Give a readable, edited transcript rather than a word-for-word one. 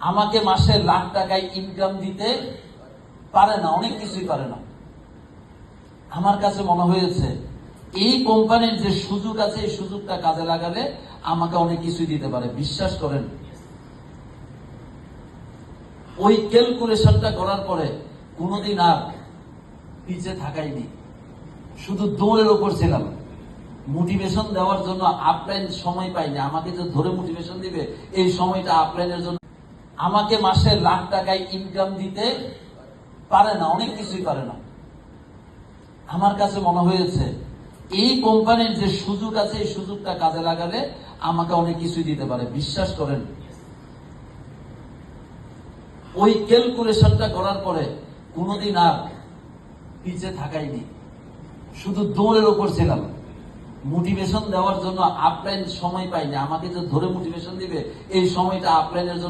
আমাকে মাসে লাখ টাকায় ইনকাম দিতে পারে না, অনেক কিছুই পারে না। আমার কাছে মনে হয়েছে এই কোম্পানির যে সুযোগ আছে এই সুযোগটা কাজে লাগালে আমাকে অনেক কিছুই দিতে পারে। বিশ্বাস করেন, ওই ক্যালকুলেশনটা করার পরে কোনোদিন আর পিছিয়ে থাকাইনি, শুধু দৌড়ের ওপর ছিলাম। মোটিভেশন দেওয়ার জন্য আপলাইন সময় পাইনি, আমাকে যে ধরে মোটিভেশন দিবে এই সময়টা আপলাইনের জন্য। আমাকে মাসে লাখ টাকায় ইনকাম দিতে পারে না, অনেক কিছুই পারে না। আমার কাছে মনে হয়েছে এই কোম্পানির যে সুযোগ আছে এই সুযোগটা কাজে লাগালে আমাকে অনেক কিছুই দিতে পারে। বিশ্বাস করেন, ওই ক্যালকুলেশনটা করার পরে কোনোদিন আর পিছিয়ে থাকাইনি, শুধু দৌড়ের ওপর ছিলাম। মোটিভেশন দেওয়ার জন্য আপলাইন সময় পাইনি, আমাকে যে ধরে মোটিভেশন দিবে এই সময়টা আপলাইনের জন্য।